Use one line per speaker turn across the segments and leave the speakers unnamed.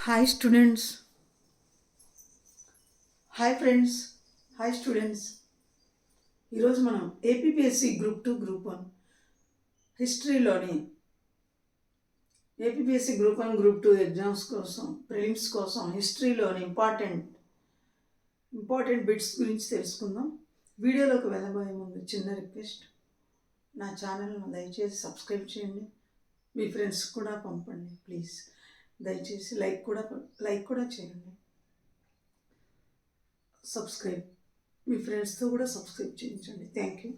Hi students, hi friends, hi students. ఈరోజు మనం APPSC group 2 group 1 హిస్టరీలోని ఏపీపీఎస్సి గ్రూప్ 1 గ్రూప్ 2 ఎగ్జామ్స్ కోసం prelims కోసం హిస్టరీలోని ఇంపార్టెంట్ బిట్స్ గురించి తెలుసుకుందాం. వీడియోలోకి వెళ్ళబోయే ముందు చిన్న రిక్వెస్ట్, నా ఛానల్ను దయచేసి సబ్స్క్రైబ్ చేయండి, మీ ఫ్రెండ్స్ కూడా పంపండి ప్లీజ్. దయచేసి లైక్ కూడా చేయండి. సబ్స్క్రైబ్ మీ ఫ్రెండ్స్తో కూడా సబ్స్క్రైబ్ చేయించండి. Thank you.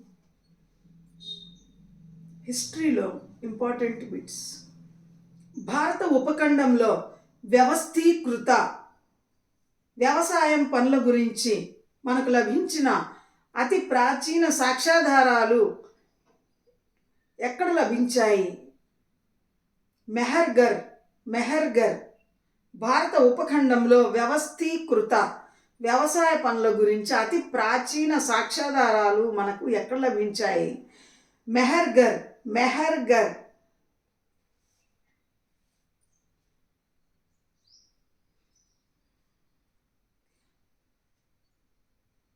హిస్టరీలో ఇంపార్టెంట్ బిట్స్. భారత ఉపఖండంలో వ్యవస్థీకృత వ్యవసాయం పనుల గురించి మనకు లభించిన అతి ప్రాచీన సాక్ష్యాధారాలు ఎక్కడ లభించాయి? మెహర్గర్. భారత ఉపఖండంలో వ్యవస్థీకృత వ్యవసాయ పనుల గురించి అతి ప్రాచీన సాక్ష్యాధారాలు మనకు ఎక్కడ లభించాయి? మెహర్గర్.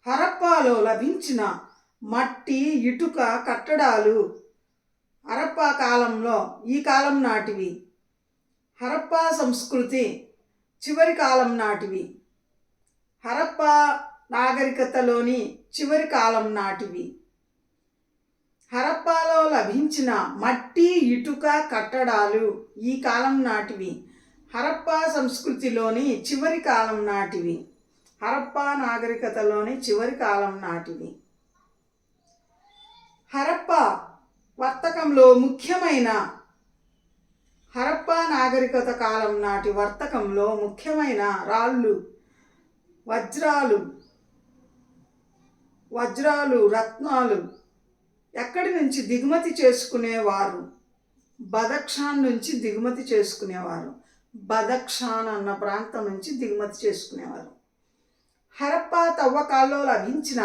హరప్పాలో లభించిన మట్టి ఇటుక కట్టడాలు హరప్పా కాలంలో ఈ కాలం నాటివి. హరప్పా సంస్కృతి చివరి కాలం నాటివి. హరప్పా నాగరికతలోని చివరి కాలం నాటివి. హరప్పాలో లభించిన మట్టి ఇటుక కట్టడాలు ఈ కాలం నాటివి. హరప్పా సంస్కృతిలోని చివరి కాలం నాటివి. హరప్పా నాగరికతలోని చివరి కాలం నాటివి. హరప్పా వర్తకంలో ముఖ్యమైన హరప్పా నాగరికత కాలం నాటి వర్తకంలో ముఖ్యమైన రాళ్ళు వజ్రాలు రత్నాలు ఎక్కడి నుంచి దిగుమతి చేసుకునేవారు? బదక్షాన్ నుంచి దిగుమతి చేసుకునేవారు. బదక్షాన్ అన్న ప్రాంతం నుంచి దిగుమతి చేసుకునేవారు. హరప్పా తవ్వకాల్లో లభించిన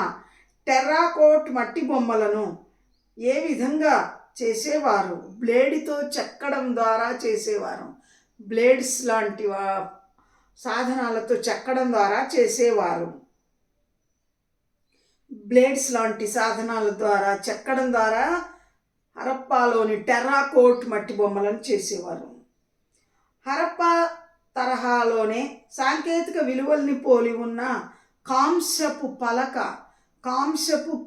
టెర్రాకోట్ మట్టి బొమ్మలను ఏ విధంగా చేసేవారు? బ్లేడ్తో చెక్కడం ద్వారా చేసేవారు. బ్లేడ్స్ లాంటి సాధనాలతో చెక్కడం ద్వారా చేసేవారు. బ్లేడ్స్ లాంటి సాధనాల ద్వారా చెక్కడం ద్వారా హరప్పాలోని టెర్రాకోట్ మట్టి బొమ్మలను చేసేవారు. హరప్పా తరహాలోనే సాంకేతిక విలువల్ని పోలి ఉన్న కాంస్యపు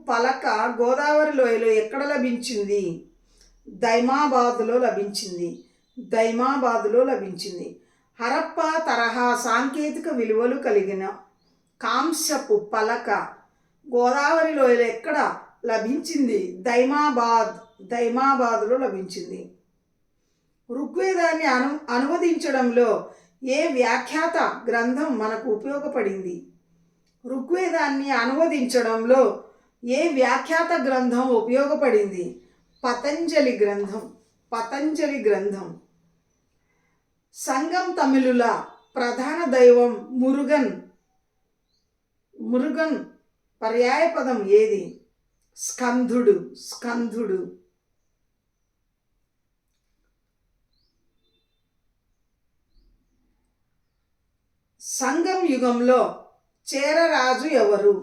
పలక గోదావరి లోయలో ఎక్కడ లభించింది? దైమాబాదులో లభించింది. హరప్పా తరహా సాంకేతిక విలువలు కలిగిన కాంస్యపు పలక గోదావరి లోయలో ఎక్కడ లభించింది? దైమాబాదులో లభించింది. ఋగ్వేదాన్ని అనువదించడంలో ఏ వ్యాఖ్యాత గ్రంథం మనకు ఉపయోగపడింది? ఋగ్వేదాన్ని అనువదించడంలో ఏ వ్యాఖ్యాత గ్రంథం ఉపయోగపడింది? పతంజలి గ్రంథం. సంగం తమిళుల ప్రధాన దైవం మురుగన్ పర్యాయపదం ఏది? స్కంధుడు. సంగం యుగంలో చేరరాజు ఎవరు?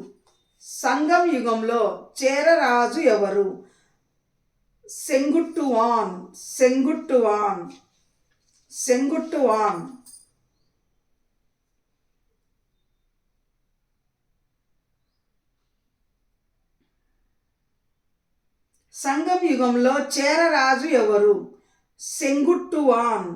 సెంగుట్టువాన్. సంగం యుగంలో చేరరాజు ఎవరు? సెంగుట్టువాన్.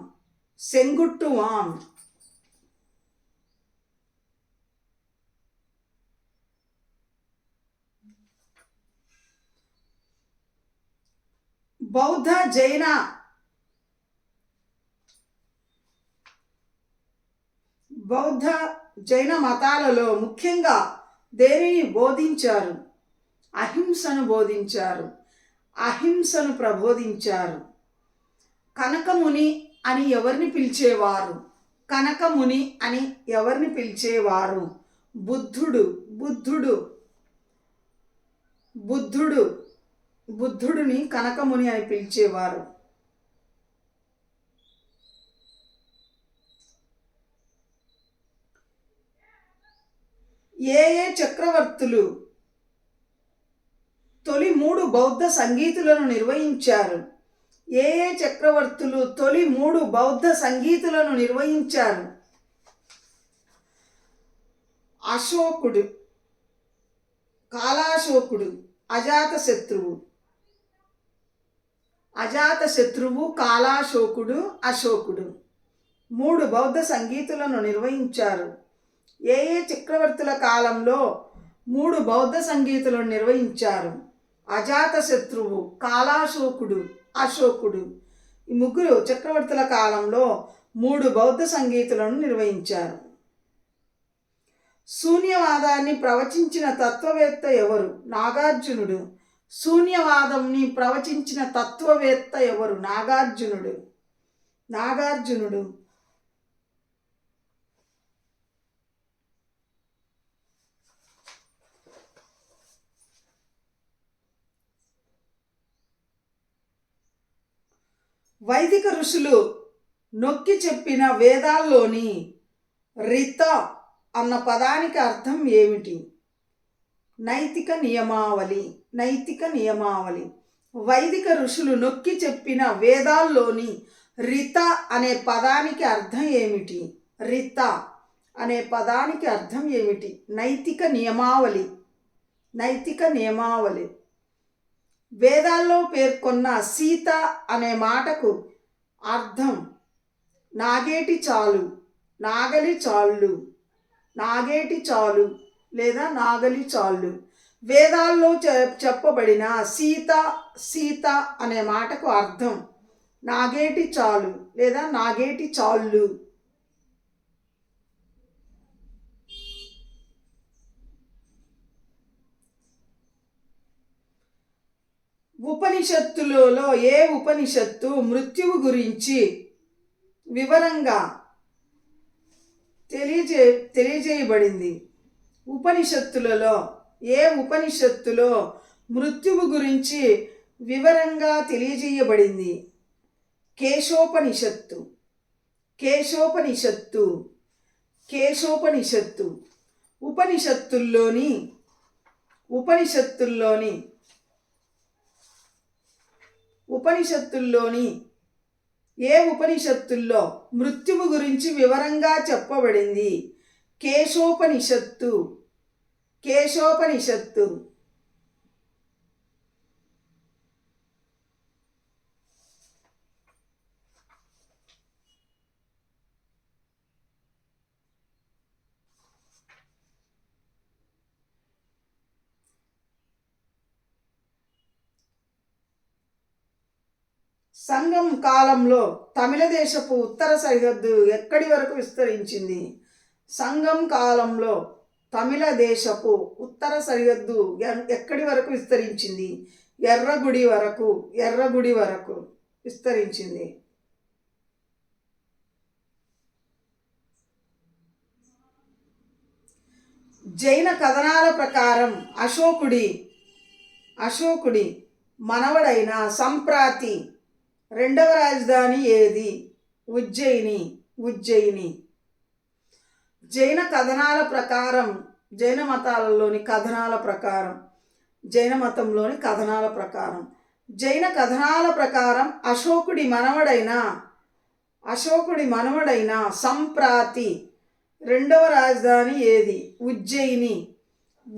బౌద్ధ జైన మతాలలో ముఖ్యంగా దేనిని బోధించారు? అహింసను ప్రబోధించారు. కనకముని అని ఎవరిని పిలిచేవారు? బుద్ధుడిని కనకముని అని పిలిచేవారు. ఏ ఏ చక్రవర్తులు తొలి 3 బౌద్ధ సంగీతులను నిర్వహించారు? ఏ ఏ చక్రవర్తులు తొలి 3 బౌద్ధ సంగీతులను నిర్వహించారు? అశోకుడు, కాలాశోకుడు, అజాతశత్రువు. అజాతశత్రువు, కాలాశోకుడు, అశోకుడు 3 బౌద్ధ సంగీతులను నిర్వహించారు. ఏ ఏ చక్రవర్తుల కాలంలో 3 బౌద్ధ సంగీతులను నిర్వహించారు? అజాతశత్రువు, కాలాశోకుడు, అశోకుడు. ఈ 3 చక్రవర్తుల కాలంలో 3 బౌద్ధ సంగీతులను నిర్వహించారు. శూన్యవాదాన్ని ప్రవచించిన తత్వవేత్త ఎవరు? నాగార్జునుడు. శూన్యవాదంని ప్రవచించిన తత్వవేత్త ఎవరు? నాగార్జునుడు. నాగార్జునుడు. వైదిక ఋషులు నొక్కి చెప్పిన వేదాల్లోని రిత అన్న పదానికి అర్థం ఏమిటి? నైతిక నియమావళి. నైతిక నియమావళి. వైదిక ఋషులు నొక్కి చెప్పిన వేదాల్లోని రిత అనే పదానికి అర్థం ఏమిటి? రిత అనే పదానికి అర్థం ఏమిటి? నైతిక నియమావళి. నైతిక నియమావళి. వేదాల్లో పేర్కొన్న సీత అనే మాటకు అర్థం నాగేటి చాలు, నాగలి చాళ్ళు, నాగేటి చాలు లేదా నాగలి చాళ్ళు. వేదాల్లో చెప్పబడిన సీత, సీత అనే మాటకు అర్థం నాగేటి చాలు లేదా నాగేటి చాళ్ళు. ఉపనిషత్తులలో ఏ ఉపనిషత్తు మృత్యువు గురించి వివరంగా తెలియజేయబడింది? ఉపనిషత్తులలో ఏ ఉపనిషత్తులో మృత్యువు గురించి వివరంగా తెలియజేయబడింది? కేశోపనిషత్తు. కేశోపనిషత్తు. కేశోపనిషత్తు. ఉపనిషత్తుల్లోని ఏ ఉపనిషత్తుల్లో మృత్యువు గురించి వివరంగా చెప్పబడింది? కేశోపనిషత్తు. కేశోపనిషత్తు. సంగం కాలంలో తమిళ దేశపు ఉత్తర సరిహద్దు ఎక్కడి వరకు విస్తరించింది? సంగం కాలంలో తమిళ దేశపు ఉత్తర సరిహద్దు ఎక్కడి వరకు విస్తరించింది? ఎర్రగుడి వరకు. ఎర్రగుడి వరకు విస్తరించింది. జైన కథనాల ప్రకారం అశోకుడి మనవడైన సంప్రాతి రెండవ రాజధాని ఏది? ఉజ్జయిని. ఉజ్జయిని. జైన కథనాల ప్రకారం, జైన మతాలలోని కథనాల ప్రకారం, జైన మతంలోని కథనాల ప్రకారం, జైన కథనాల ప్రకారం అశోకుడి మనవడైన సంప్రాతి రెండవ రాజధాని ఏది? ఉజ్జయిని.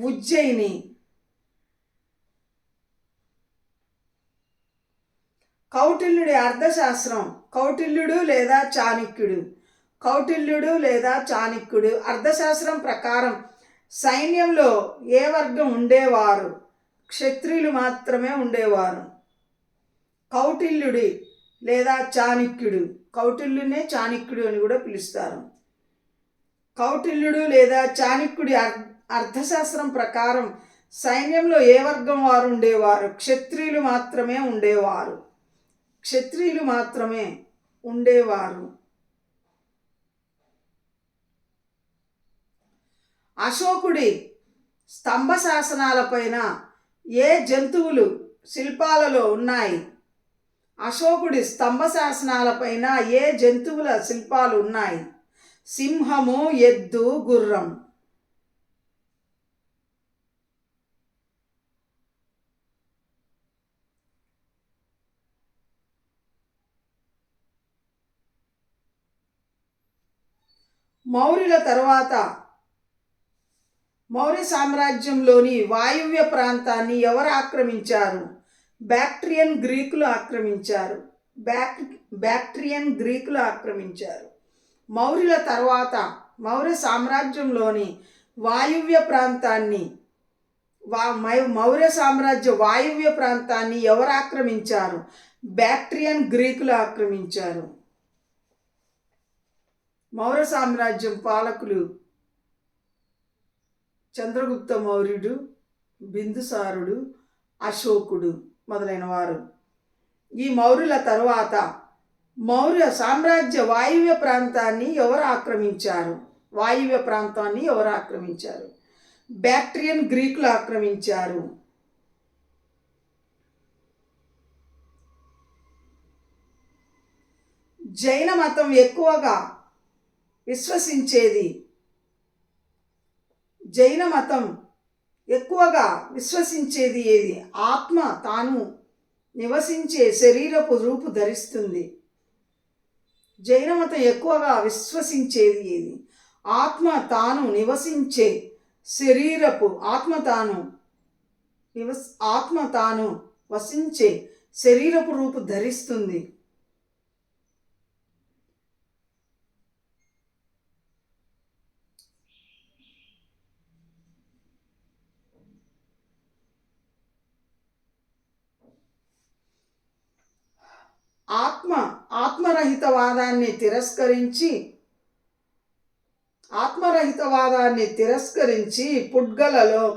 ఉజ్జయిని. కౌటిల్యుడి అర్థశాస్త్రం. కౌటిల్యుడు లేదా చాణక్యుడు. కౌటిల్యుడు లేదా చాణక్యుడు అర్థశాస్త్రం ప్రకారం సైన్యంలో ఏ వర్గం ఉండేవారు? క్షత్రియులు మాత్రమే ఉండేవారు. కౌటిల్యుడి లేదా చాణక్యుడు. కౌటిల్యునే చాణక్యుడు అని కూడా పిలుస్తారు. కౌటిల్యుడు లేదా చాణక్యుడి అర్థశాస్త్రం ప్రకారం సైన్యంలో ఏ వర్గం వారు ఉండేవారు? క్షత్రియులు మాత్రమే ఉండేవారు. క్షత్రియులు మాత్రమే ఉండేవారు. అశోకుడి స్తంభ శాసనాలపైన ఏ జంతువులు శిల్పాలలో ఉన్నాయి? అశోకుడి స్తంభ శాసనాలపైన ఏ జంతువుల శిల్పాలు ఉన్నాయి? సింహము, ఎద్దు, గుర్రం. మౌర్యుల తర్వాత మౌర్య సామ్రాజ్యంలోని వాయువ్య ప్రాంతాన్ని ఎవరు ఆక్రమించారు? బ్యాక్ట్రియన్ గ్రీకులు ఆక్రమించారు. బ్యాక్ట్రియన్ గ్రీకులు ఆక్రమించారు. మౌర్యుల తర్వాత మౌర్య సామ్రాజ్యంలోని వాయువ్య ప్రాంతాన్ని మౌర్య సామ్రాజ్య వాయువ్య ప్రాంతాన్ని ఎవరు ఆక్రమించారు? బ్యాక్ట్రియన్ గ్రీకులు ఆక్రమించారు. మౌర్య సామ్రాజ్యం పాలకులు చంద్రగుప్త మౌర్యుడు, బిందుసారుడు, అశోకుడు మొదలైన వారు. ఈ మౌర్యుల తరువాత మౌర్య సామ్రాజ్య వాయువ్య ప్రాంతాన్ని ఎవరు ఆక్రమించారు? వాయువ్య ప్రాంతాన్ని ఎవరు ఆక్రమించారు? బ్యాక్ట్రియన్ గ్రీకులు ఆక్రమించారు. జైన మతం ఎక్కువగా విశ్వసించేది ఏది? ఆత్మ తాను నివసించే శరీరపు రూపు ధరిస్తుంది. జైన మతం ఎక్కువగా విశ్వసించేది ఏది? ఆత్మ తాను నివసించే శరీరపు ఆత్మ తాను వసించే శరీరపు రూపు ధరిస్తుంది. ఆత్మరహితవాదాన్ని తిరస్కరించి పుడ్గలలో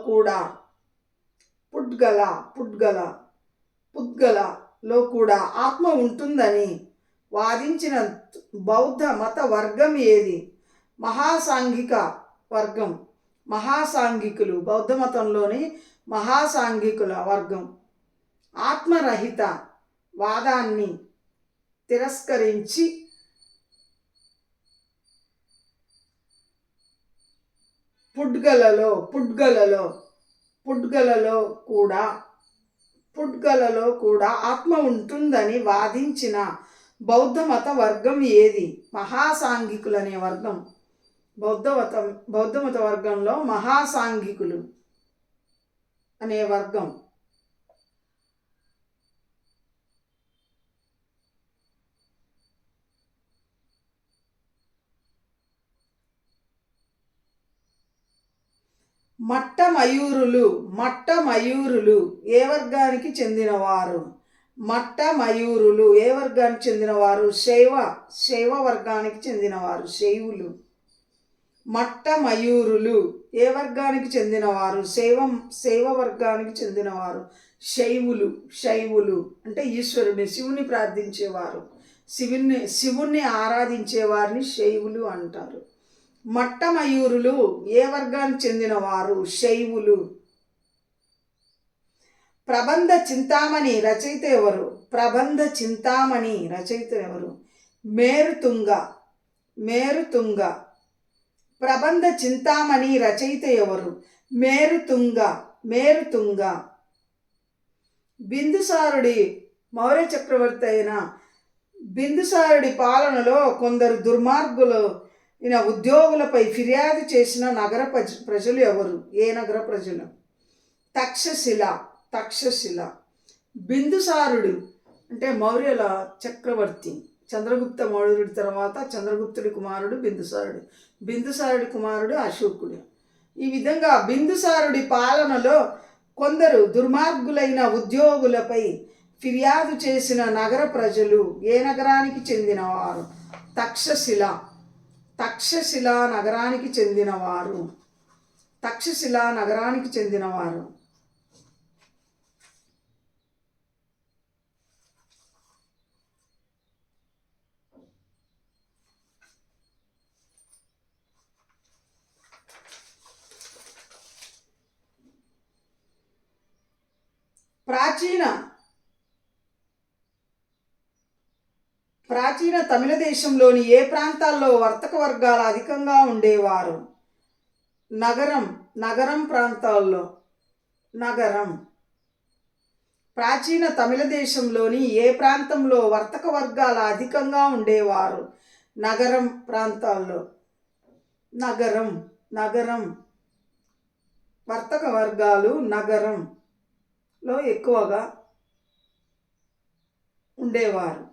కూడా ఆత్మ ఉంటుందని వాదించిన బౌద్ధ మత వర్గం ఏది? మహాసాంఘిక వర్గం. మహాసాంఘికులు బౌద్ధ మతంలోని మహాసాంఘికుల వర్గం ఆత్మరహిత వాదాన్ని తిరస్కరించి పుడ్గలలో కూడా ఆత్మ ఉంటుందని వాదించిన బౌద్ధ మత వర్గం ఏది? మహాసాంఘికులు అనే వర్గం. బౌద్ధ మత వర్గంలో మహాసాంఘికులు అనే వర్గం. మట్ట మయూరులు ఏ వర్గానికి చెందినవారు? శైవ వర్గానికి చెందినవారు. శైవులు. మట్ట మయూరులు ఏ వర్గానికి చెందినవారు? శైవ వర్గానికి చెందినవారు. శైవులు అంటే శివుని ప్రార్థించేవారు, శివుణ్ణి ఆరాధించే వారిని శైవులు అంటారు. మట్ట మయూరులు ఏ వర్గానికి చెందినవారు? శైవులు. ప్రబంధ చింతామణి రచయిత ఎవరు? మేరుతుంగ. ప్రబంధ చింతామణి రచయిత ఎవరు? మేరుతుంగ. మౌర్య చక్రవర్తి అయిన బిందుసారుడి పాలనలో కొందరు దుర్మార్గులు ఉద్యోగులపై ఫిర్యాదు చేసిన నగర ప్రజలు ఎవరు? ఏ నగర ప్రజలు? తక్షశిల. బిందుసారుడు అంటే మౌర్యుల చక్రవర్తి. చంద్రగుప్త మౌర్యుడి తర్వాత చంద్రగుప్తుడి కుమారుడు బిందుసారుడి కుమారుడు అశోకుడు. ఈ విధంగా బిందుసారుడి పాలనలో కొందరు దుర్మార్గులైన ఉద్యోగులపై ఫిర్యాదు చేసిన నగర ప్రజలు ఏ నగరానికి చెందినవారు? తక్షశిల నగరానికి చెందినవారు. ప్రాచీన తమిళ దేశంలోని ఏ ప్రాంతాల్లో వర్తక వర్గాలు అధికంగా ఉండేవారు? నగరం ప్రాంతాల్లో. ప్రాచీన తమిళ దేశంలోని ఏ ప్రాంతంలో వర్తక వర్గాలు అధికంగా ఉండేవారు? నగరం ప్రాంతాల్లో. నగరం, నగరం. వర్తక వర్గాలు నగరంలో ఎక్కువగా ఉండేవారు.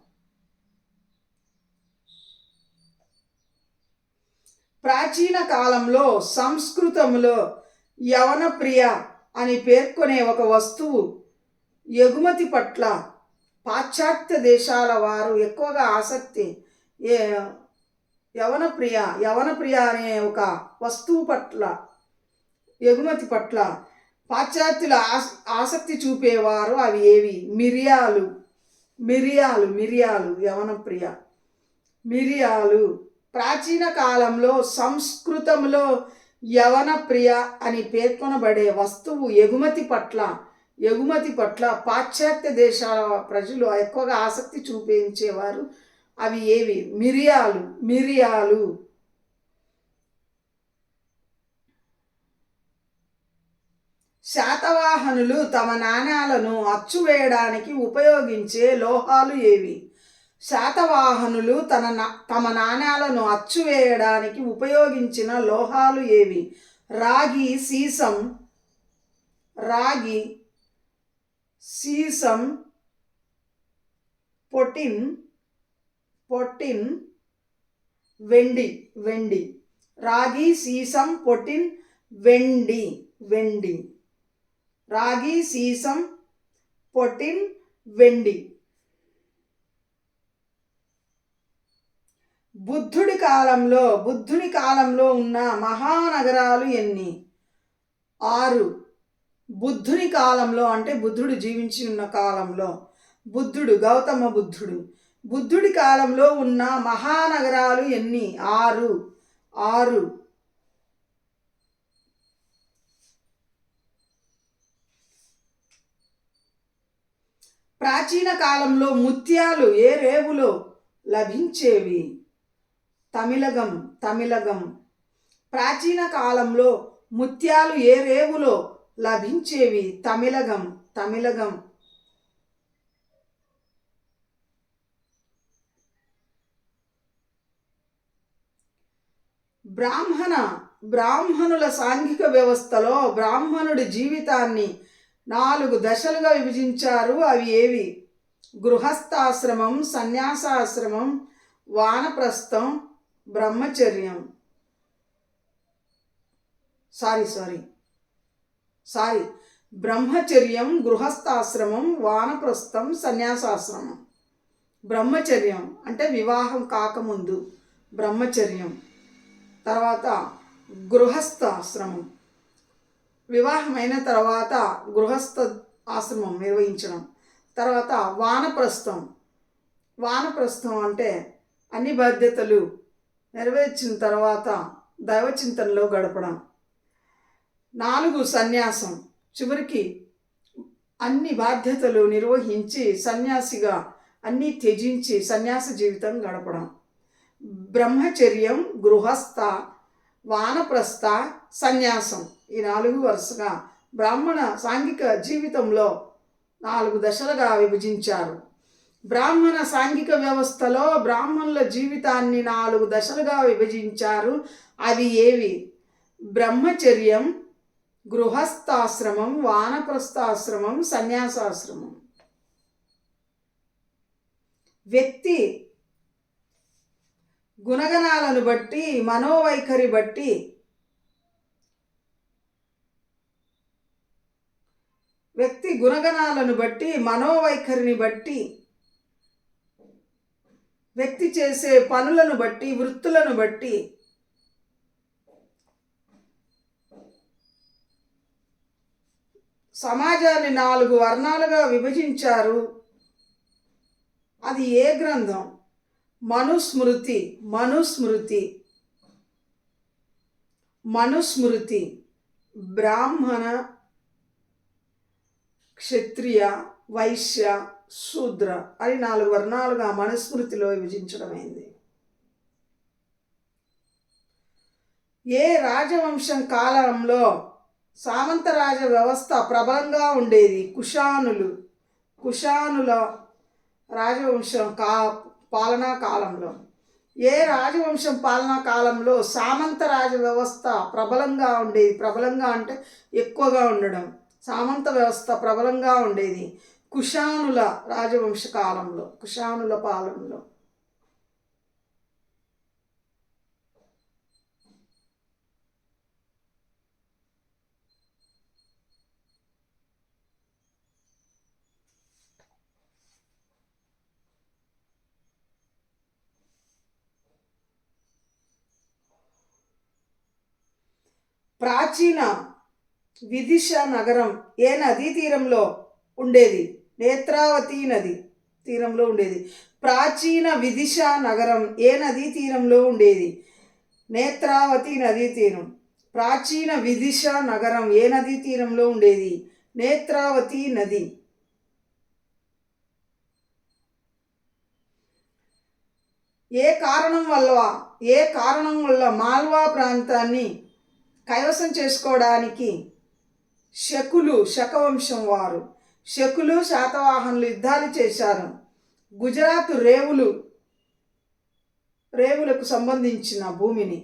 ప్రాచీన కాలంలో సంస్కృతంలో యవనప్రియ అని పేర్కొనే ఒక వస్తువు ఎగుమతి పట్ల పాశ్చాత్య దేశాల వారు ఎక్కువగా ఆసక్తి యవనప్రియ అనే ఒక వస్తువు పట్ల ఎగుమతి పట్ల పాశ్చాత్యుల ఆసక్తి చూపేవారు. అవి ఏవి? మిరియాలు యవనప్రియ మిరియాలు. ప్రాచీన కాలంలో సంస్కృతంలో యవనప్రియ అని పేర్కొనబడే వస్తువు ఎగుమతి పట్ల పాశ్చాత్య దేశాల ప్రజలు ఎక్కువగా ఆసక్తి చూపించేవారు. అవి ఏవి? మిరియాలు. శాతవాహనులు తమ నాణ్యాలను అచ్చువేయడానికి ఉపయోగించే లోహాలు ఏవి? శాతవాహనులు తమ నాణ్యాలను అచ్చువేయడానికి ఉపయోగించిన లోహాలు ఏవి? రాగి, సీసం, పొటిన్, వెండి. రాగి, సీసం, పొటిన్, వెండి. రాగి, సీసం, పొటిన్, వెండి. బుద్ధుడి కాలంలో ఉన్న మహానగరాలు ఎన్ని? 6. బుద్ధుని కాలంలో అంటే బుద్ధుడు జీవించి ఉన్న కాలంలో, గౌతమ బుద్ధుడి కాలంలో ఉన్న మహానగరాలు ఎన్ని? 6. ప్రాచీన కాలంలో ముత్యాలు ఏ రేవులో లభించేవి? తమిళగం. ప్రాచీన కాలంలో ముత్యాలు ఏ రేవులో లభించేవి? తమిళగం. బ్రాహ్మణుల సాంఘిక వ్యవస్థలో బ్రాహ్మణుడి జీవితాన్ని 4 దశలుగా విభజించారు. అవి ఏవి? గృహస్థాశ్రమం, సన్యాసాశ్రమం, వానప్రస్థం, బ్రహ్మచర్యం. బ్రహ్మచర్యం, గృహస్థాశ్రమం, వానప్రస్థం, సన్యాసాశ్రమం. బ్రహ్మచర్యం అంటే వివాహం కాకముందు బ్రహ్మచర్యం, తర్వాత గృహస్థాశ్రమం, వివాహమైన తర్వాత గృహస్థ ఆశ్రమం నిర్వహించడం, తర్వాత వానప్రస్థం అంటే అన్ని బాధ్యతలు నెరవేర్చిన తర్వాత దైవచింతనలో గడపడం. 4 సన్యాసం, చివరికి అన్ని బాధ్యతలు నిర్వహించి సన్యాసిగా అన్నీ త్యజించి సన్యాస జీవితం గడపడం. బ్రహ్మచర్యం, గృహస్థ, వానప్రస్థ, సన్యాసం. ఈ 4 వరుసగా బ్రాహ్మణ సాంఘిక జీవితంలో 4 దశలుగా విభజించారు. బ్రాహ్మణ సాంఘిక వ్యవస్థలో బ్రాహ్మణుల జీవితాన్ని 4 దశలుగా విభజించారు. అవి ఏవి? బ్రహ్మచర్యం, గృహస్థాశ్రమం, వానప్రస్థాశ్రమం, సన్యాసాశ్రమం. వ్యక్తి గుణగణాలను బట్టి, మనోవైఖరి బట్టి మనోవైఖరిని బట్టి, వ్యక్తి చేసే పనులను బట్టి, వృత్తులను బట్టి సమాజాన్ని 4 వర్ణాలుగా విభజించారు. అది ఏ గ్రంథం? మనుస్మృతి. బ్రాహ్మణ, క్షత్రియ, వైశ్య, శూద్ర అని 4 వర్ణాలుగా మనుస్మృతిలో విభజించడమైంది. ఏ రాజవంశం కాలంలో సామంతరాజ వ్యవస్థ ప్రబలంగా ఉండేది? కుషానుల రాజవంశం పాలనా కాలంలో. ఏ రాజవంశం పాలనా కాలంలో సామంత రాజ వ్యవస్థ ప్రబలంగా ఉండేది? ప్రబలంగా అంటే ఎక్కువగా ఉండడం. సామంత వ్యవస్థ ప్రబలంగా ఉండేది కుషానుల రాజవంశ కాలంలో, కుషానుల పాలనలో. ప్రాచీన విదిశ నగరం ఏ నదీ తీరంలో ఉండేది? నేత్రావతి నది తీరంలో ఉండేది. ప్రాచీన విదిశ నగరం ఏ నదీ తీరంలో ఉండేది? నేత్రావతి నదీ తీరం. ప్రాచీన విదిశ నగరం ఏ నదీ తీరంలో ఉండేది? నేత్రావతి నది. ఏ కారణం వల్ల మాల్వా ప్రాంతాన్ని కైవసం చేసుకోవడానికి శకవంశం వారు శకులు శాతవాహనులు యుద్ధాలు చేశారు. గుజరాత్ రేవులకు సంబంధించిన భూమిని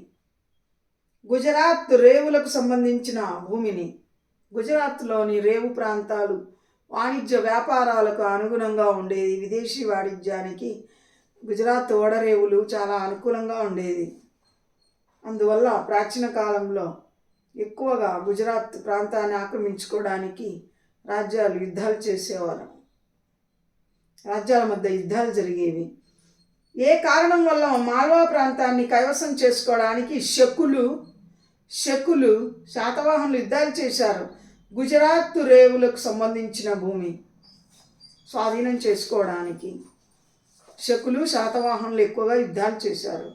గుజరాత్లోని రేవు ప్రాంతాలు వాణిజ్య వ్యాపారాలకు అనుగుణంగా ఉండేది. విదేశీ వాణిజ్యానికి గుజరాత్ ఓడరేవులు చాలా అనుకూలంగా ఉండేది. అందువల్ల ప్రాచీన కాలంలో ఎక్కువగా గుజరాత్ ప్రాంతాన్ని ఆక్రమించుకోవడానికి యుద్ధాలు చేసేవారు. రాజ్యాల మధ్య యుద్ధాలు జరిగేవి. ఏ కారణం వల్ల మాల్వా ప్రాంతాన్ని కైవసం చేసుకోవడానికి శకులు శాతవాహనులు యుద్ధాలు చేశారు. గుజరాత్ రేవులకు సంబంధించిన భూమి స్వాధీనం చేసుకోవడానికి శకులు శాతవాహనులు ఎక్కువగా యుద్ధాలు చేశారు.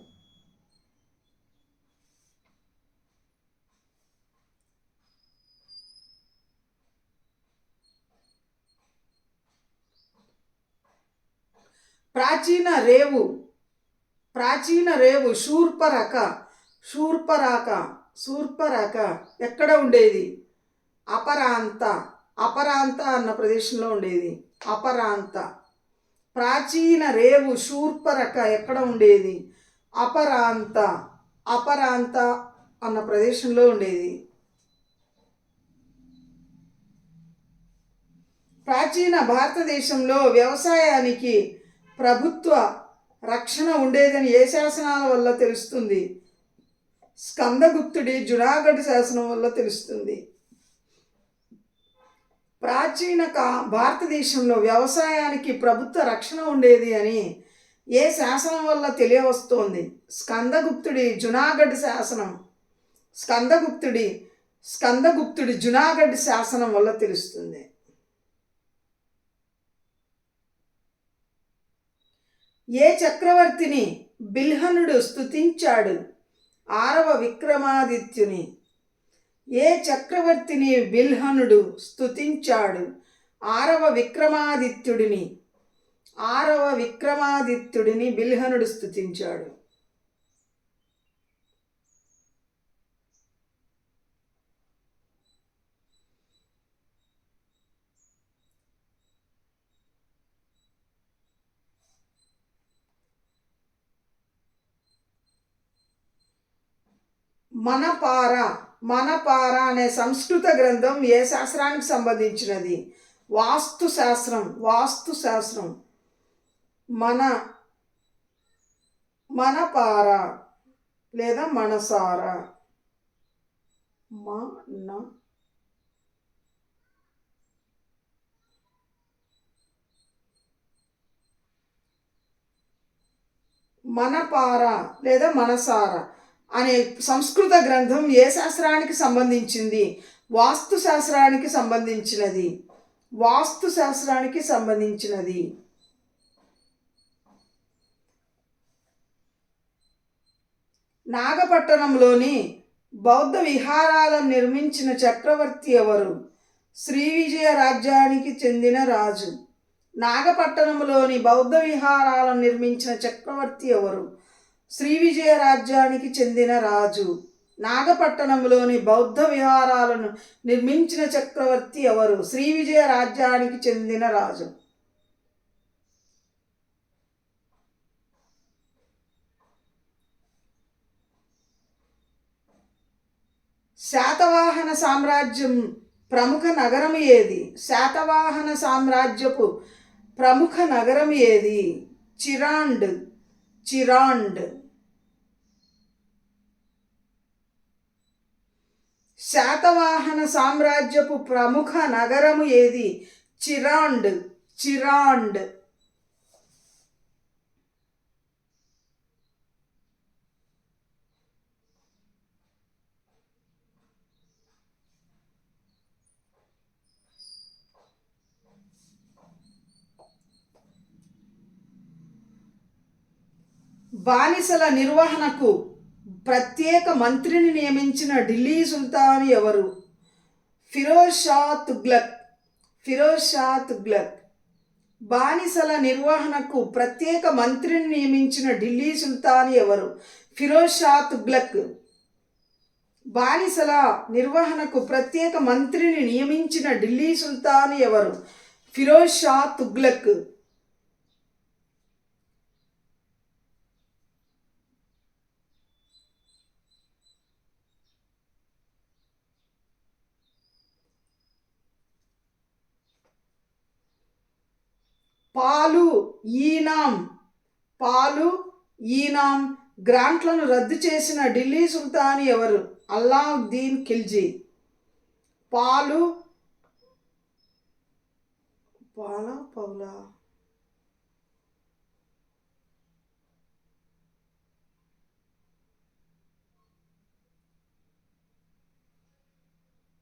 ప్రాచీన రేవు శూర్పరాక ఎక్కడ ఉండేది? అపరాంత అన్న ప్రదేశంలో ఉండేది. ప్రాచీన రేవు శూర్పరక ఎక్కడ ఉండేది? అపరాంత అన్న ప్రదేశంలో ఉండేది. ప్రాచీన భారతదేశంలో వ్యవసాయానికి ప్రభుత్వ రక్షణ ఉండేదని ఏ శాసనాల వల్ల తెలుస్తుంది? స్కందగుప్తుడి జునాగఢ్ శాసనం వల్ల తెలుస్తుంది. ప్రాచీన భారతదేశంలో వ్యవసాయానికి ప్రభుత్వ రక్షణ ఉండేది అని ఏ శాసనం వల్ల తెలియవస్తోంది? స్కందగుప్తుడి జునాగఢ్ శాసనం. స్కందగుప్తుడి జునాగఢ్ శాసనం వల్ల తెలుస్తుంది. ఏ చక్రవర్తిని బిల్హనుడు స్తుతించాడు? 6వ విక్రమాదిత్యుని. ఏ చక్రవర్తిని బిల్హనుడు స్తుతించాడు? 6వ విక్రమాదిత్యుడిని బిల్హనుడు స్తుతించాడు. మనపార అనే సంస్కృత గ్రంథం ఏ శాస్త్రానికి సంబంధించినది? వాస్తు శాస్త్రం. మనపార లేదా మనసార. మనపార లేదా మనసార అనే సంస్కృత గ్రంథం ఏ శాస్త్రానికి సంబంధించింది? వాస్తు శాస్త్రానికి సంబంధించినది. నాగపట్టణంలోని బౌద్ధ విహారాలను నిర్మించిన చక్రవర్తి ఎవరు? శ్రీవిజయ రాజ్యానికి చెందిన రాజు. నాగపట్టణంలోని బౌద్ధ విహారాలను నిర్మించిన చక్రవర్తి ఎవరు? శ్రీవిజయ రాజ్యానికి చెందిన రాజు. నాగపట్టణంలోని బౌద్ధ విహారాలను నిర్మించిన చక్రవర్తి ఎవరు? శ్రీవిజయ రాజ్యానికి చెందిన రాజు. శాతవాహన సామ్రాజ్యం ప్రముఖ నగరం ఏది? శాతవాహన సామ్రాజ్యపు ప్రముఖ నగరం ఏది? చిరాండ్. చిరాండ్. శాతవాహన సామ్రాజ్యపు ప్రముఖ నగరము ఏది? చిరాండ్. చిరాండ్. బానిసల నిర్వహణకు ప్రత్యేక మంత్రిని నియమించిన ఢిల్లీ సుల్తాన్ ఎవరు? ఫిరోజ్ షా తుగ్లక్. ఫిరోజ్ షా తుగ్లక్. బానిసల నిర్వహణకు ప్రత్యేక మంత్రిని నియమించిన ఢిల్లీ సుల్తాన్ ఎవరు? ఫిరోజ్ షా తుగ్లక్. బానిసల నిర్వహణకు ప్రత్యేక మంత్రిని నియమించిన ఢిల్లీ సుల్తాన్ ఎవరు? ఫిరోజ్ షా తుగ్లక్. పాలు ఈనాం. పాలు ఈనాం గ్రాంట్లను రద్దు చేసిన ఢిల్లీ సుల్తాన్ ఎవరు? అల్లావుద్దీన్ ఖిల్జీ. పాలు పాలా పౌలా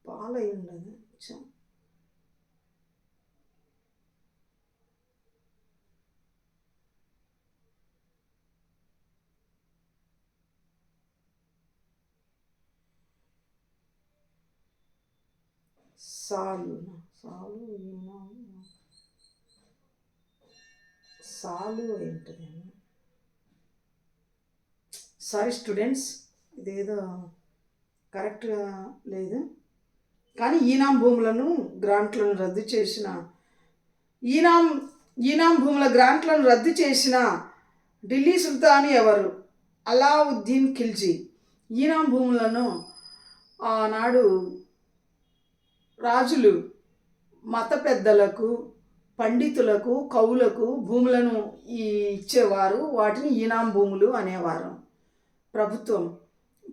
పాలై ఉండదు. సాలు. సాలు సాలు ఏంటది? సారీ స్టూడెంట్స్, ఇదేదో కరెక్ట్గా లేదు. కానీ ఈనాం భూములను గ్రాంట్లను రద్దు చేసిన ఈనాం భూముల గ్రాంట్లను రద్దు చేసిన ఢిల్లీ సుల్తాన్ ఎవరు? అల్లావుద్దీన్ ఖిల్జీ. ఈనాం భూములను ఆనాడు రాజులు మత పెద్దలకు, పండితులకు, కవులకు భూములను ఇచ్చేవారు. వాటిని ఈనాం భూములు అనేవారు.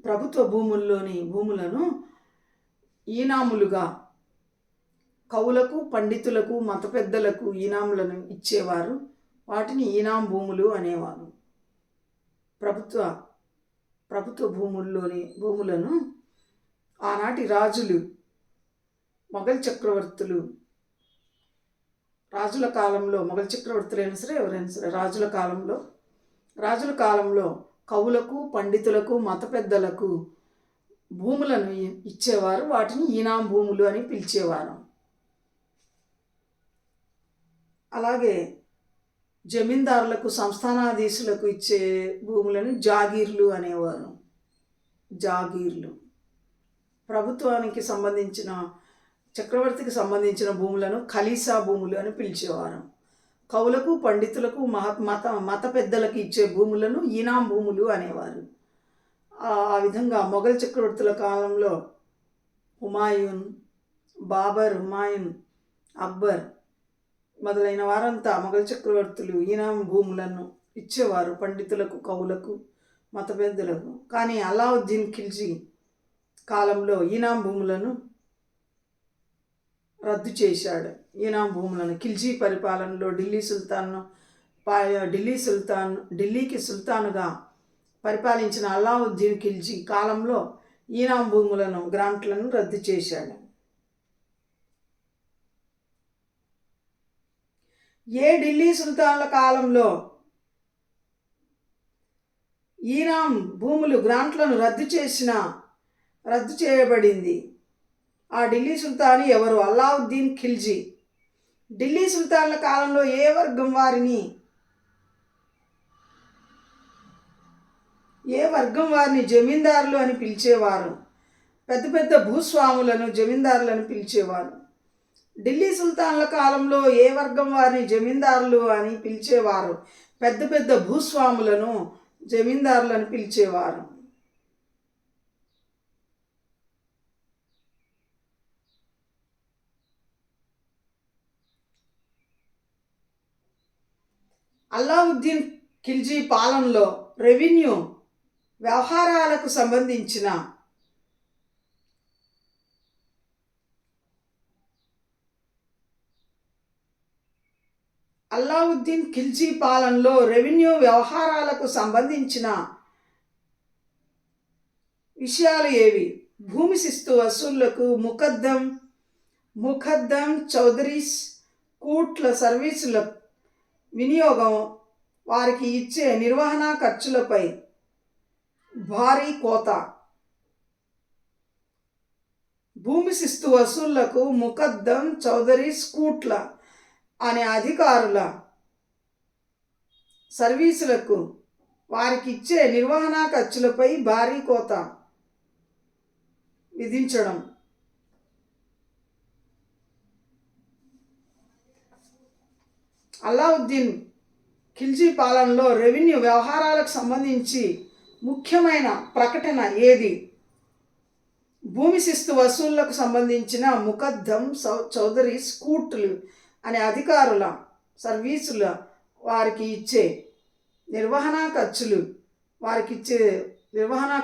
ప్రభుత్వ భూముల్లోని భూములను ఈనాములుగా కవులకు, పండితులకు, మత పెద్దలకు ఈనాములను ఇచ్చేవారు. వాటిని ఈనాం భూములు అనేవారు. ప్రభుత్వ భూముల్లోని భూములను ఆనాటి రాజులు, మొఘల్ చక్రవర్తులు, రాజుల కాలంలో మొఘల్ చక్రవర్తులైనా సరే ఎవరైనా సరే రాజుల కాలంలో కవులకు, పండితులకు, మత పెద్దలకు భూములను ఇచ్చేవారు. వాటిని ఈనాం భూములు అని పిలిచేవారు. అలాగే జమీందారులకు, సంస్థానాధీశులకు ఇచ్చే భూములను జాగీర్లు అనేవారు. జాగీర్లు. ప్రభుత్వానికి సంబంధించిన, చక్రవర్తికి సంబంధించిన భూములను ఖలీసా భూములు అని పిలిచేవారు. కవులకు, పండితులకు, మత పెద్దలకు ఇచ్చే భూములను ఈనాం భూములు అనేవారు. ఆ విధంగా మొఘల్ చక్రవర్తుల కాలంలో హుమాయూన్, బాబర్, అక్బర్ మొదలైన వారంతా మొఘల్ చక్రవర్తులు ఈనాం భూములను ఇచ్చేవారు పండితులకు, కవులకు, మత పెద్దలకు. కానీ అల్లావుద్దీన్ ఖిల్జీ కాలంలో ఈనాం భూములను రద్దు చేశాడు. ఈనాం భూములను ఖిల్జీ పరిపాలనలో ఢిల్లీకి సుల్తానుగా పరిపాలించిన అల్లావుద్దీన్ ఖిల్జీ కాలంలో ఈనాం భూములను, గ్రాంట్లను రద్దు చేశాడు. ఏ ఢిల్లీ సుల్తాన్ల కాలంలో ఈనాం భూములు, గ్రాంట్లను రద్దు చేయబడింది? ఆ ఢిల్లీ సుల్తాన్ ఎవరు? అల్లావుద్దీన్ ఖిల్జీ. ఢిల్లీ సుల్తాన్ల కాలంలో ఏ వర్గం వారిని జమీందారులు అని పిలిచేవారు? పెద్ద పెద్ద భూస్వాములను జమీందారులు అని పిలిచేవారు. ఢిల్లీ సుల్తాన్ల కాలంలో ఏ వర్గం వారిని జమీందారులు అని పిలిచేవారు? పెద్ద పెద్ద భూస్వాములను జమీందారులు అని పిలిచేవారు. అల్లావుద్దీన్ ఖిల్జీ పాలనలో రెవెన్యూ వ్యవహారాలకు సంబంధించిన అల్లావుద్దీన్ ఖిల్జీ పాలనలో రెవెన్యూ వ్యవహారాలకు సంబంధించిన విషయాలు ఏవి? భూమి శిస్తు వసూళ్లకు ముఖద్దం చౌదరీస్ కూట్ల సర్వీసుల వినియోగం, వారికి ఇచ్చే నిర్వహణ ఖర్చులపై భారీ కోత. భూమి శిస్తు వసూళ్లకు ముఖద్దం చౌదరీస్ కూట్ల అనే అధికారుల సర్వీసులకు వారికి ఇచ్చే నిర్వహణ ఖర్చులపై భారీ కోత విధించడం. అల్లావుద్దీన్ ఖిల్జీ పాలనలో రెవెన్యూ వ్యవహారాలకు సంబంధించి ముఖ్యమైన ప్రకటన ఏది? భూమి శిస్తు వసూళ్లకు సంబంధించిన ముఖద్దం చౌదరీస్ కూట్లు అనే అధికారుల సర్వీసుల వారికి ఇచ్చే నిర్వహణ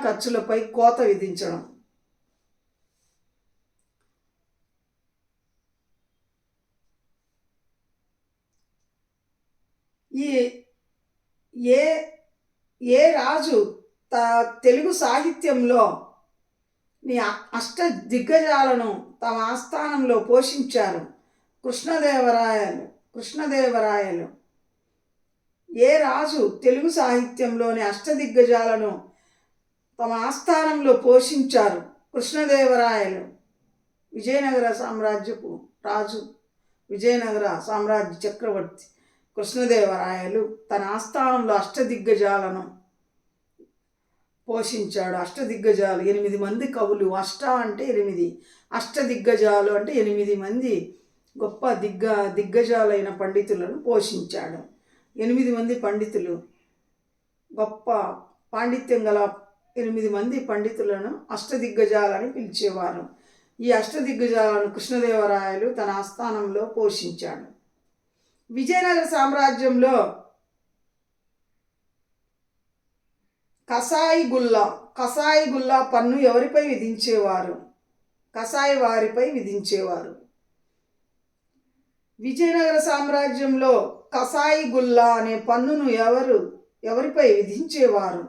ఖర్చులపై కోత విధించడం. ఏ రాజు తెలుగు సాహిత్యంలో అష్ట దిగ్గజాలను తమ ఆస్థానంలో పోషించారు? కృష్ణదేవరాయలు. ఏ రాజు తెలుగు సాహిత్యంలోని అష్టదిగ్గజాలను తమ ఆస్థానంలో పోషించారు? కృష్ణదేవరాయలు. విజయనగర సామ్రాజ్యపు రాజు, విజయనగర సామ్రాజ్య చక్రవర్తి కృష్ణదేవరాయలు తన ఆస్థానంలో అష్టదిగ్గజాలను పోషించాడు. అష్టదిగ్గజాలు 8 మంది కవులు. అంటే 8, అష్టదిగ్గజాలు అంటే 8 మంది గొప్ప దిగ్గజాలైన పండితులను పోషించాడు. 8 మంది పండితులు, గొప్ప పాండిత్యం గల 8 మంది పండితులను అష్టదిగ్గజాలని పిలిచేవారు. ఈ అష్టదిగ్గజాలను కృష్ణదేవరాయలు తన ఆస్థానంలో పోషించాడు. విజయనగర సామ్రాజ్యంలో కసాయి గుల్లా పన్ను ఎవరిపై విధించేవారు? కసాయి వారిపై విధించేవారు. విజయనగర సామ్రాజ్యంలో కసాయి గుల్లా అనే పన్నును ఎవరిపై విధించేవారు?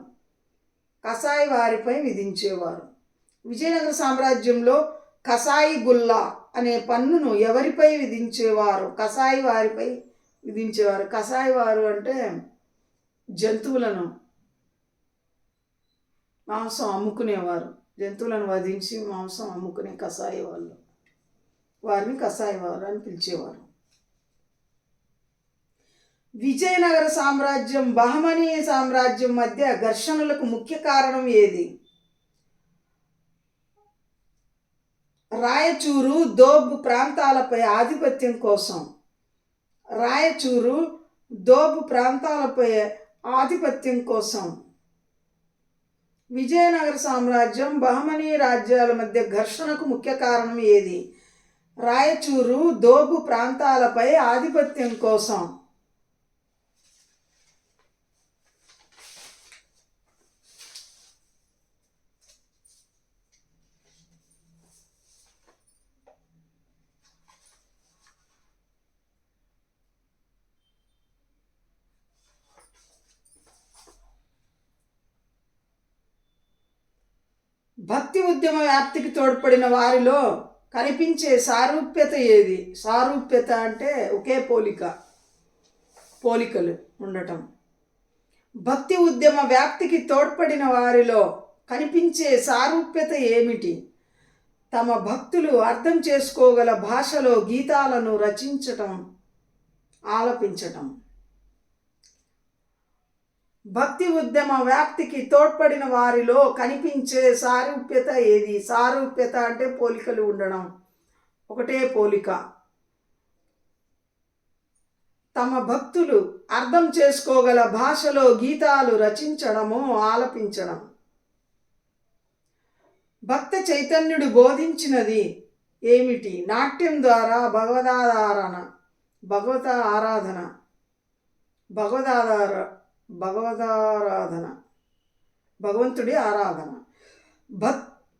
కసాయి వారిపై విధించేవారు. విజయనగర సామ్రాజ్యంలో కసాయి గుల్లా అనే పన్నును ఎవరిపై విధించేవారు? కసాయి వారిపై విధించేవారు. కసాయి వారు అంటే జంతువులను మాంసం అమ్ముకునేవారు. జంతువులను వధించి మాంసం అమ్ముకునే కసాయి వాళ్ళు, వారిని కసాయి వారు అని పిలిచేవారు. విజయనగర సామ్రాజ్యం బహమనీ సామ్రాజ్యం మధ్య ఘర్షణలకు ముఖ్య కారణం ఏది? రాయచూరు దోబ్ ప్రాంతాలపై ఆధిపత్యం కోసం. రాయచూరు దోబ్ ప్రాంతాలపై ఆధిపత్యం కోసం విజయనగర సామ్రాజ్యం బహమనీ రాజ్యాల మధ్య ఘర్షణకు ముఖ్య కారణం ఏది? రాయచూరు దోబు ప్రాంతాలపై ఆధిపత్యం కోసం. భక్తి ఉద్యమ వ్యాప్తికి తోడ్పడిన వారిలో కనిపించే సారూప్యత ఏది? సారూప్యత అంటే ఒకే పోలికలు ఉండటం. భక్తి ఉద్యమ వ్యాప్తికి తోడ్పడిన వారిలో కనిపించే సారూప్యత ఏమిటి? తమ భక్తులు అర్థం చేసుకోగల భాషలో గీతాలను రచించటం, ఆలపించటం. భక్తి ఉద్యమ వ్యాప్తికి తోడ్పడిన వారిలో కనిపించే సారూప్యత ఏది? సారూప్యత అంటే పోలికలు ఉండడం, ఒకటే పోలిక. తమ భక్తులు అర్థం చేసుకోగల భాషలో గీతాలు రచించడము, ఆలపించడం. భక్త చైతన్యుడు బోధించినది ఏమిటి? నాట్యం ద్వారా భగవత ఆరాధన. భగవదాధార భగవదారాధన, భగవంతుడి ఆరాధన.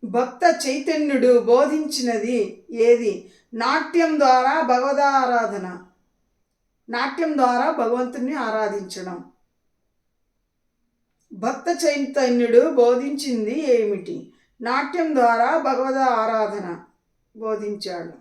భక్త చైతన్యుడు బోధించినది ఏది? నాట్యం ద్వారా భగవదారాధన, నాట్యం ద్వారా భగవంతుని ఆరాధించడం. భక్త చైతన్యుడు బోధించింది ఏమిటి? నాట్యం ద్వారా భగవద ఆరాధన బోధించాడు.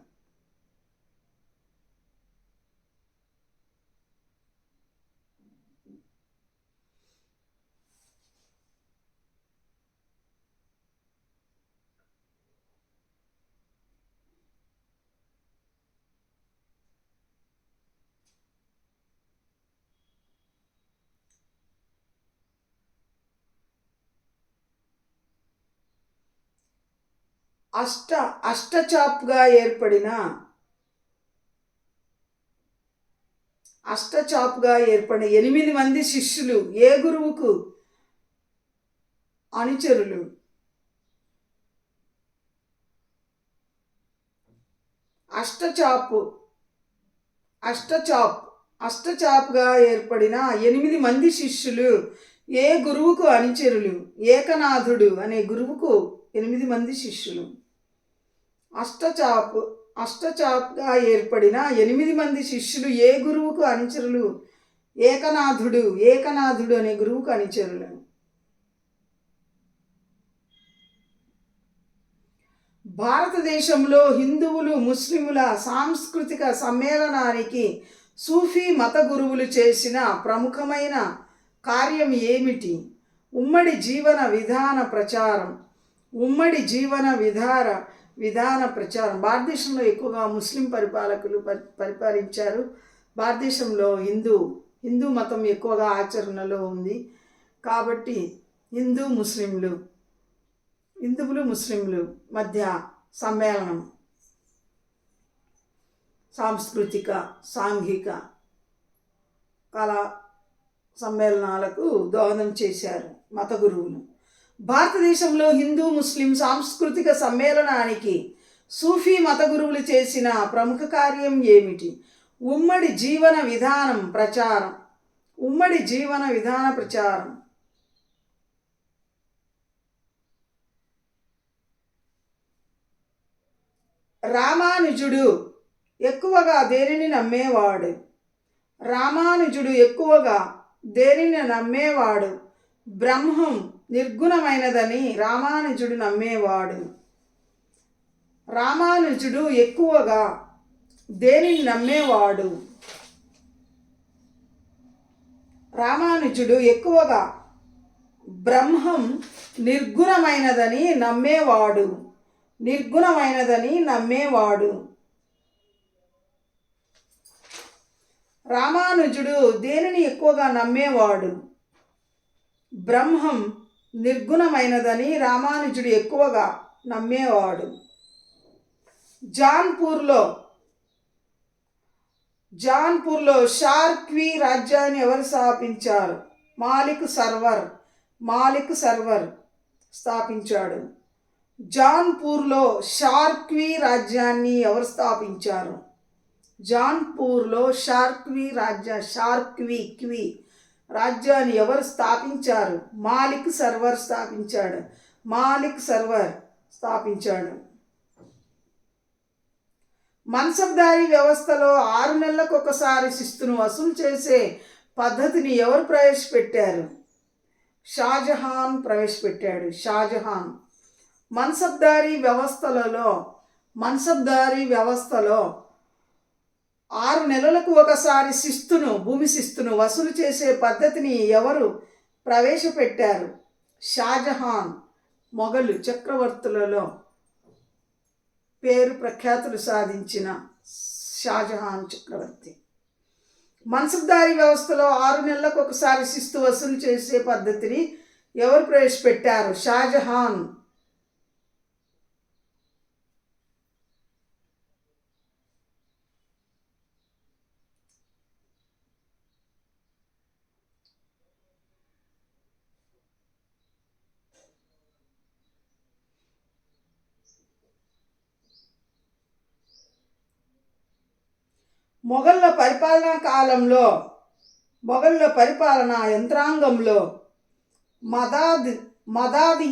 అష్టచాప్గా ఏర్పడిన 8 మంది శిష్యులు ఏ గురువుకు అనుచరులు? అష్టచాప్గా ఏర్పడిన 8 మంది శిష్యులు ఏ గురువుకు అనుచరులు? ఏకనాథుడు అనే గురువుకు 8 మంది శిష్యులు. అష్టచాప్గా ఏర్పడిన 8 మంది శిష్యులు ఏ గురువుకు అనుచరులు? ఏకనాథుడు అనే గురువుకు అనుచరులు. భారతదేశంలో హిందువులు ముస్లిముల సాంస్కృతిక సమ్మేళనానికి సూఫీ మత గురువులు చేసిన ప్రముఖమైన కార్యం ఏమిటి? ఉమ్మడి జీవన విధాన ప్రచారం. భారతదేశంలో ఎక్కువగా ముస్లిం పరిపాలకులు పరిపాలించారు. భారతదేశంలో హిందూ మతం ఎక్కువగా ఆచరణలో ఉంది కాబట్టి హిందువులు ముస్లింలు మధ్య సమ్మేళనం సాంస్కృతిక సాంఘిక కళా సమ్మేళనాలకు దోహదం చేశారు మత గురువులు. భారతదేశంలో హిందూ ముస్లిం సాంస్కృతిక సమ్మేళనానికి సూఫీ మత గురువులు చేసిన ప్రముఖ కార్యం ఏమిటి? ఉమ్మడి జీవన విధాన ప్రచారం. రామానుజుడు ఎక్కువగా దేనిని నమ్మేవాడు? బ్రహ్మం నిర్గుణమైనదని రామానుజుడు నమ్మేవాడు. రామానుజుడు ఎక్కువగా దేనిని నమ్మేవాడు? రామానుజుడు ఎక్కువగా బ్రహ్మం నిర్గుణమైనదని నమ్మేవాడు. రామానుజుడు దేనిని ఎక్కువగా నమ్మేవాడు? బ్రహ్మం నిర్గుణమైనదని రామానుజుడు ఎక్కువగా నమ్మేవాడు. జాన్పూర్లో షార్క్వీ రాజ్యాన్ని ఎవరు స్థాపించారు? మాలిక్ సర్వర్ స్థాపించాడు. జాన్పూర్లో షార్క్వీ రాజ్యాన్ని ఎవరు స్థాపించారు? జాన్పూర్లో షార్క్వీ రాజ్యాన్ని ఎవరు స్థాపించారు? మాలిక్ సర్వర్ స్థాపించాడు. మన్సబ్దారీ వ్యవస్థలో 6 నెలలకు ఒకసారి శిస్తును వసూలు చేసే పద్ధతిని ఎవరు ప్రవేశపెట్టారు? షాజహాన్ ప్రవేశపెట్టాడు. మన్సబ్దారీ వ్యవస్థలో 6 నెలలకు ఒకసారి భూమి శిస్తును వసూలు చేసే పద్ధతిని ఎవరు ప్రవేశపెట్టారు? షాజహాన్. మొఘలు చక్రవర్తులలో పేరు ప్రఖ్యాతులు సాధించిన షాజహాన్ చక్రవర్తి. మన్సబ్దారీ వ్యవస్థలో 6 నెలలకు ఒకసారి శిస్తు వసూలు చేసే పద్ధతిని ఎవరు ప్రవేశపెట్టారు? షాజహాన్. మొఘళ్ళ పరిపాలనా కాలంలో మొఘలుల పరిపాలనా యంత్రాంగంలో మదాద్ మదాద్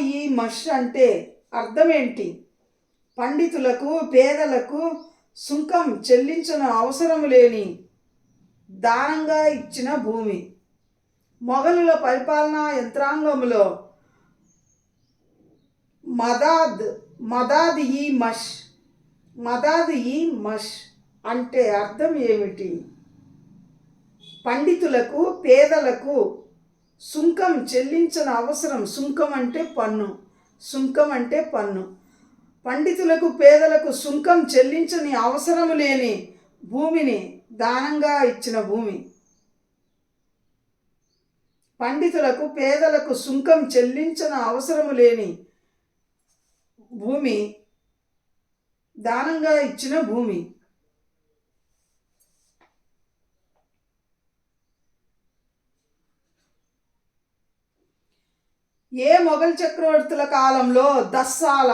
ఈ మష్ అంటే అర్థమేంటి? పండితులకు పేదలకు సుంకం చెల్లించిన అవసరం లేని దానంగా ఇచ్చిన భూమి. మొఘలుల పరిపాలనా యంత్రాంగంలో మదాద్ ఈ మష్ అంటే అర్థం ఏమిటి? పండితులకు పేదలకు సుంకం చెల్లించిన అవసరం. సుంకం అంటే పన్ను. పండితులకు పేదలకు సుంకం చెల్లించని అవసరం లేని భూమిని దానంగా ఇచ్చిన భూమి. పండితులకు పేదలకు సుంకం చెల్లించిన అవసరం లేని భూమి దానంగా ఇచ్చిన భూమి. ఏ మొఘల్ చక్రవర్తుల కాలంలో దస్సాల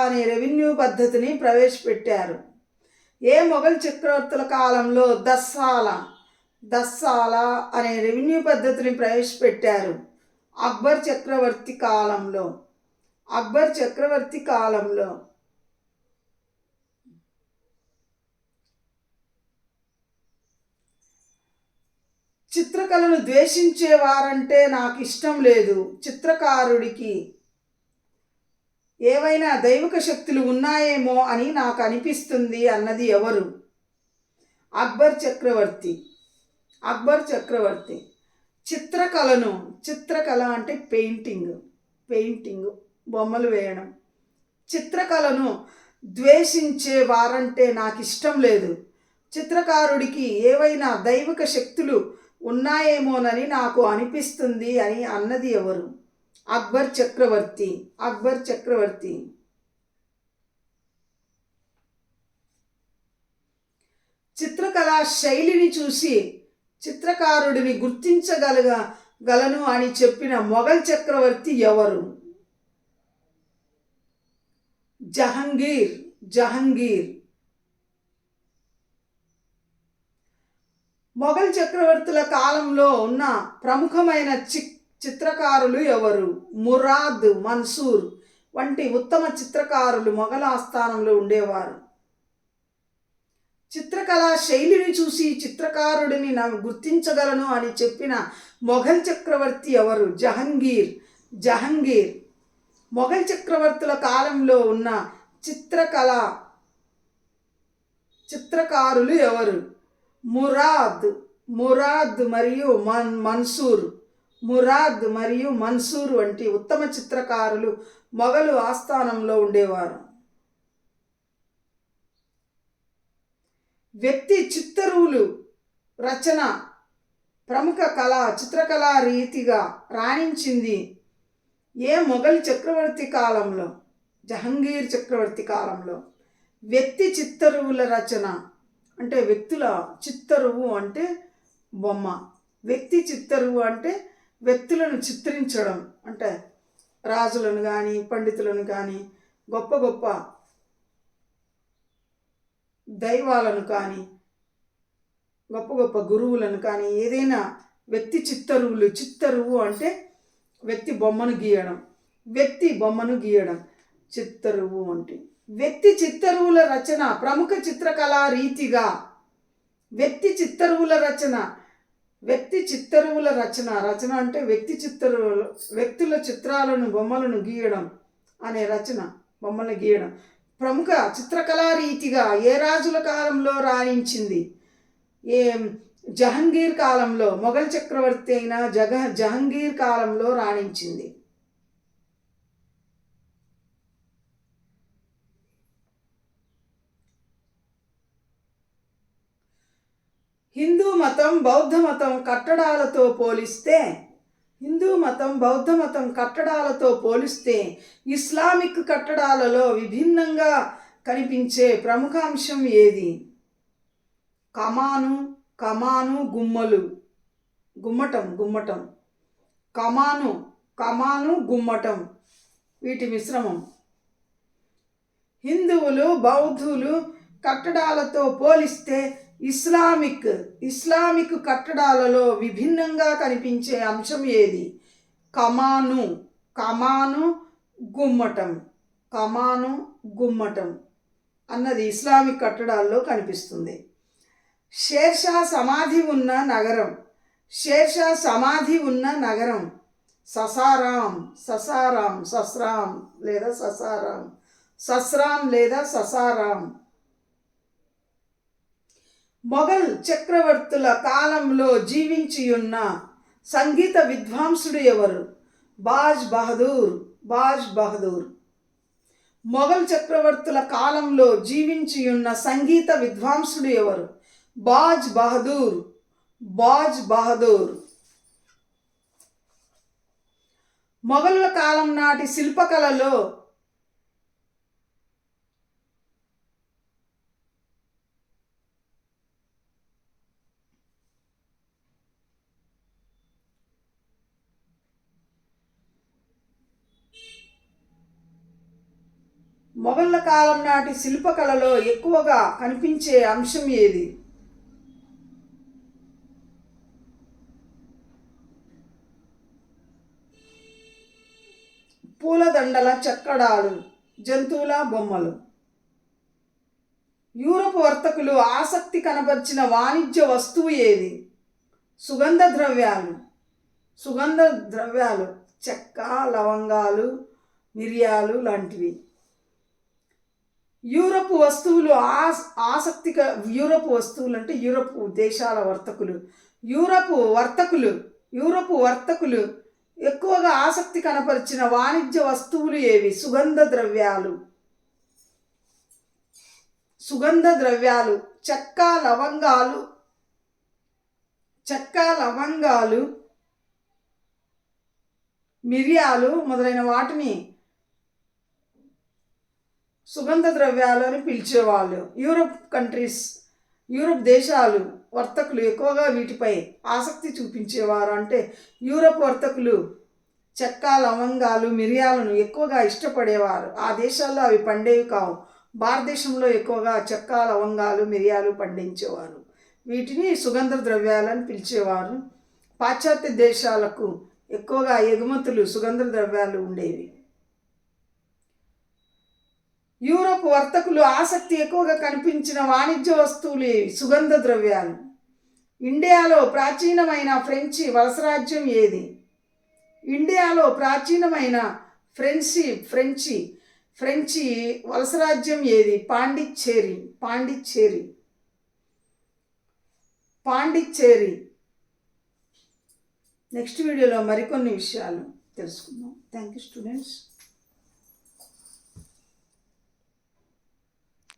అనే రెవెన్యూ పద్ధతిని ప్రవేశపెట్టారు? ఏ మొఘల్ చక్రవర్తుల కాలంలో దస్సాల అనే రెవెన్యూ పద్ధతిని ప్రవేశపెట్టారు? అక్బర్ చక్రవర్తి కాలంలో. చిత్రకళను ద్వేషించేవారంటే నాకు ఇష్టం లేదు. చిత్రకారుడికి ఏవైనా దైవిక శక్తులు ఉన్నాయేమో అని నాకు అనిపిస్తుంది అన్నది ఎవరు? అక్బర్ చక్రవర్తి. చిత్రకళ అంటే పెయింటింగ్ బొమ్మలు వేయడం. చిత్రకళను ద్వేషించే వారంటే నాకు ఇష్టం లేదు. చిత్రకారుడికి ఏవైనా దైవిక శక్తులు ఉన్నాయేమోనని నాకు అనిపిస్తుంది అని అన్నది ఎవరు? అక్బర్ చక్రవర్తి. చిత్రకళా శైలిని చూసి చిత్రకారుడిని గుర్తించగలను అని చెప్పిన మొఘల్ చక్రవర్తి ఎవరు? జహంగీర్. మొఘల్ చక్రవర్తుల కాలంలో ఉన్న ప్రముఖమైన చిత్రకారులు ఎవరు? మురాద్, మన్సూర్ వంటి ఉత్తమ చిత్రకారులు మొఘల్ ఆస్థానంలో ఉండేవారు. చిత్రకళా శైలిని చూసి చిత్రకారుడిని గుర్తించగలను అని చెప్పిన మొఘల్ చక్రవర్తి ఎవరు? జహంగీర్. మొఘల్ చక్రవర్తుల కాలంలో ఉన్న చిత్రకారులు ఎవరు? మురాద్ మరియు మన్సూర్ వంటి ఉత్తమ చిత్రకారులు మొఘలు ఆస్థానంలో ఉండేవారు. వ్యక్తి చిత్తరువులు రచన ప్రముఖ చిత్రకళా రీతిగా రాణించింది ఏ మొఘల్ చక్రవర్తి కాలంలో? జహంగీర్ చక్రవర్తి కాలంలో. వ్యక్తి చిత్తరువుల రచన అంటే వ్యక్తుల చిత్తరువు అంటే బొమ్మ. వ్యక్తి చిత్తరువు అంటే వ్యక్తులను చిత్రించడం, అంటే రాజులను కానీ పండితులను కానీ గొప్ప గొప్ప దైవాలను కానీ గొప్ప గొప్ప గురువులను కానీ ఏదైనా వ్యక్తి చిత్తరువు అంటే వ్యక్తి బొమ్మను గీయడం చిత్తరువు అంటే. వ్యక్తి చిత్తరువుల రచన ప్రముఖ చిత్రకళా రీతిగా. వ్యక్తి చిత్తరువుల రచన అంటే వ్యక్తుల చిత్రాలను బొమ్మలను గీయడం అనే రచన. బొమ్మలను గీయడం ప్రముఖ చిత్రకళా రీతిగా ఏ రాజుల కాలంలో రాణించింది? జహంగీర్ కాలంలో. మొఘల్ చక్రవర్తి అయిన జహంగీర్ కాలంలో రాణించింది. హిందూ మతం బౌద్ధ మతం కట్టడాలతో పోలిస్తే ఇస్లామిక్ కట్టడాలలో విభిన్నంగా కనిపించే ప్రముఖ అంశం ఏది? కమాను గుమ్మటం. కమాను గుమ్మటం వీటి మిశ్రమం. హిందువులు బౌద్ధులు కట్టడాలతో పోలిస్తే ఇస్లామిక్ కట్టడాలలో విభిన్నంగా కనిపించే అంశం ఏది? కమాను గుమ్మటం అన్నది ఇస్లామిక్ కట్టడాల్లో కనిపిస్తుంది. షేర్షా సమాధి ఉన్న నగరం సస్రాం లేదా ససారాం. మొఘల్ చక్రవర్తుల కాలంలో జీవించియున్న సంగీత విద్వాంసుడు ఎవరు? బాజ్ బహదూర్. మొఘల్ చక్రవర్తుల కాలంలో జీవించియున్న సంగీత విద్వాంసుడు ఎవరు? బాజ్ బహదూర్. మొఘలుల కాలం నాటి శిల్పకళలో ఎక్కువగా కనిపించే అంశం ఏది? పూలదండల చెక్కడాలు, జంతువుల బొమ్మలు. యూరప్ వర్తకులు ఆసక్తి కనబర్చిన వాణిజ్య వస్తువు ఏది? సుగంధ ద్రవ్యాలు, చెక్క, లవంగాలు, మిరియాలు లాంటివి. యూరప్ వస్తువులు అంటే యూరప్ దేశాల వర్తకులు. యూరప్ వర్తకులు ఎక్కువగా ఆసక్తి కనపరిచిన వాణిజ్య వస్తువులు ఏవి? సుగంధ ద్రవ్యాలు, చెక్క, లవంగాలు, మిరియాలు మొదలైన వాటిని సుగంధ ద్రవ్యాలు అని పిలిచేవాళ్ళు. యూరప్ దేశాలు వర్తకులు ఎక్కువగా వీటిపై ఆసక్తి చూపించేవారు. అంటే యూరప్ వర్తకులు చెక్క, లవంగాలు, మిరియాలను ఎక్కువగా ఇష్టపడేవారు. ఆ దేశాల్లో అవి పండేవి కావు. భారతదేశంలో ఎక్కువగా చెక్క, లవంగాలు, మిరియాలు పండించేవారు. వీటిని సుగంధ ద్రవ్యాలు అని పిలిచేవారు. పాశ్చాత్య దేశాలకు ఎక్కువగా ఎగుమతులు సుగంధ ద్రవ్యాలు ఉండేవి. యూరప్ వర్తకులు ఆసక్తి ఎక్కువగా కనిపించిన వాణిజ్య వస్తువులు ఏవి? సుగంధ ద్రవ్యాలు. ఇండియాలో ప్రాచీనమైన ఫ్రెంచి వలసరాజ్యం ఏది? ఫ్రెంచి వలసరాజ్యం ఏది? పాండిచ్చేరి. నెక్స్ట్ వీడియోలో మరికొన్ని విషయాలు తెలుసుకుందాం. Thank you students.